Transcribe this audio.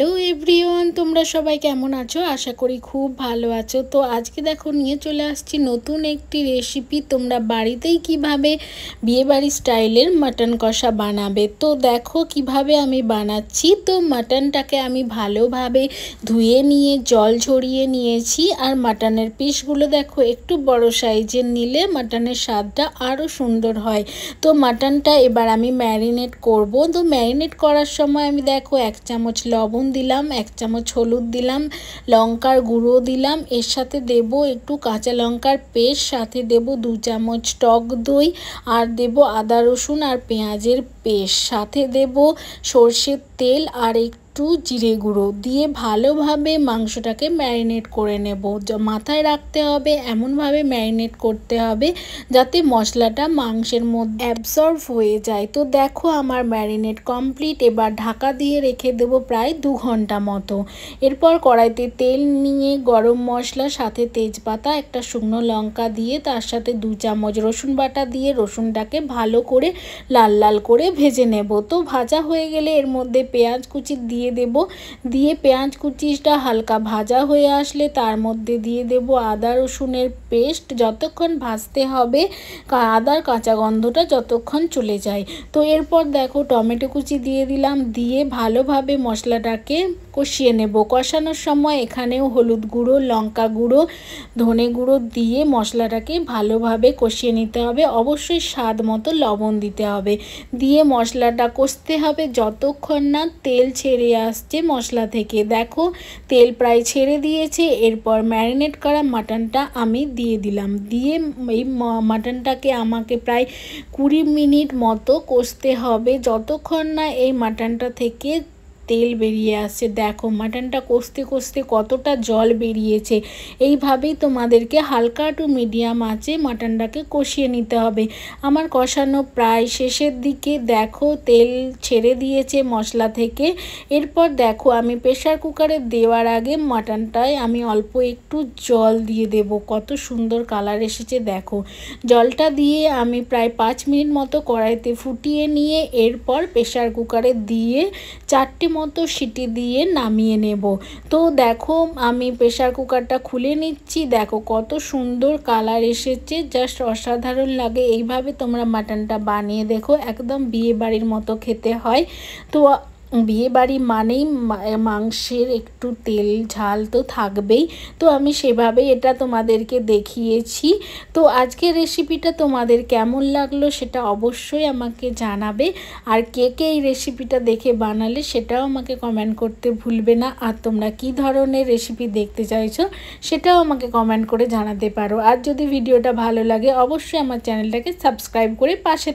Hello everyone, তোমরা সবাই কেমন আছো? আশা করি খুব ভালো আছো। তো আজকে দেখো নিয়ে চলে আসছি নতুন একটি রেসিপি। তোমরা বাড়িতেই কিভাবে বিয়েবাড়ি স্টাইলের মাটন কষা বানাবে। তো দেখো কিভাবে আমি বানাচ্ছি। তো মাটনটাকে আমি ভালোভাবে ধুয়ে নিয়ে জল ঝরিয়ে নিয়েছি। আর মাটনের পিসগুলো দেখো একটু বড় সাইজের নিলে মাটনের স্বাদটা আরও সুন্দর হয়। তো মাটনটা এবার আমি ম্যারিনেট করব। তো ম্যারিনেট করার সময় আমি দেখো 1 চামচ লবণ দিলাম, 1 চামচ হলুদ দিলাম, লঙ্কার গুঁড়ো দিলাম, এর সাথে দেব একটু কাঁচা লঙ্কার পেস্ট, সাথে দেব 2 চামচ টক দই, আর দেব আদা রসুন আর পেঁয়াজের পেস্ট, সাথে দেব সর্ষের তেল আর একটু জিরে গুঁড়ো দিয়ে ভালোভাবে মাংসটাকে ম্যারিনেট করে নেব। মাথায় রাখতে হবে এমনভাবে ম্যারিনেট করতে হবে যাতে মশলাটা মাংসের মধ্যে অ্যাবসর্ব হয়ে যায়। তো দেখো আমার ম্যারিনেট কমপ্লিট। এবার ঢাকা দিয়ে রেখে দেবো প্রায় 2 ঘন্টা মতো। এরপর কড়াইতে তেল নিয়ে গরম মশলা, সাথে তেজপাতা, একটা শুকনো লঙ্কা দিয়ে তার সাথে 2 চামচ রসুন বাটা দিয়ে রসুনটাকে ভালো করে লাল লাল করে ভেজে নেব। তো ভাজা হয়ে গেলে এর মধ্যে পেঁয়াজ কুচি দিয়ে দেব। দিয়ে পেঁয়াজ কুচিটা হালকা ভাজা হয়ে আসলে তার মধ্যে দিয়ে দেব আদা রসুনের পেস্ট। যতক্ষণ ভাজতে হবে আদার কাঁচা গন্ধটা যতক্ষণ চলে যায়। তো এরপর দেখো টমেটো কুচি দিয়ে দিলাম, দিয়ে ভালোভাবে মশলাটাকে কষিয়ে নেব। কষানোর সময় এখানেও হলুদ গুঁড়ো, লঙ্কা গুঁড়ো, ধনে গুঁড়ো দিয়ে মশলাটাকে ভালোভাবে কষিয়ে নিতে হবে। অবশ্যই স্বাদ মতো লবণ দিতে হবে। দিয়ে মশলাটা কষতে হবে যতক্ষণ না তেল ছেড়ে আসছে মশলা থেকে। দেখো তেল প্রায় ছেড়ে দিয়েছে। এরপর ম্যারিনেট করা মাটনটা আমি দিয়ে দিলাম। দিয়ে এই মাটনটাকে আমাকে প্রায় 20 মিনিট মতো কষতে হবে যতক্ষণ না এই মাটনটা থেকে তেল বেরিয়ে আসছে। দেখো মাটনটা কষতে কষতে কতটা জল বেরিয়েছে। এইভাবেই তোমাদেরকে হালকা টু মিডিয়াম আঁচে মাটনটাকে কষিয়ে নিতে হবে। আমার কষানো প্রায় শেষের দিকে। দেখো তেল ছেড়ে দিয়েছে মশলা থেকে। এরপর দেখো আমি প্রেসার কুকারে দেওয়ার আগে মাটনটায় আমি অল্প একটু জল দিয়ে দেব। কত সুন্দর কালার এসেছে দেখো। জলটা দিয়ে আমি প্রায় 5 মিনিট মতো কড়াইতে ফুটিয়ে নিয়ে এরপর প্রেসার কুকারে দিয়ে 4টে মতো সিটি দিয়ে নামিয়ে নেব। তো দেখো আমি প্রেসার কুকারটা খুলে নিচ্ছি। দেখো কত সুন্দর কালার এসেছে, জাস্ট অসাধারণ লাগে। এইভাবে তোমরা মাটনটা বানিয়ে দেখো, একদম বিয়ে বাড়ির মতো খেতে হয়। তো বিয়ে বাড়ি মানেই মাংসের একটু তেল ঝাল তো থাকবেই। তো আমি সেভাবেই এটা তোমাদেরকে দেখিয়েছি। তো আজকের রেসিপিটা তোমাদের কেমন লাগলো সেটা অবশ্যই আমাকে জানাবে। আর কে কে এই রেসিপিটা দেখে বানালে সেটাও আমাকে কমেন্ট করতে ভুলবে না। আর তোমরা কি ধরনের রেসিপি দেখতে চাইছো সেটাও আমাকে কমেন্ট করে জানাতে পারো। আর যদি ভিডিওটা ভালো লাগে অবশ্যই আমার চ্যানেলটাকে সাবস্ক্রাইব করে পাশে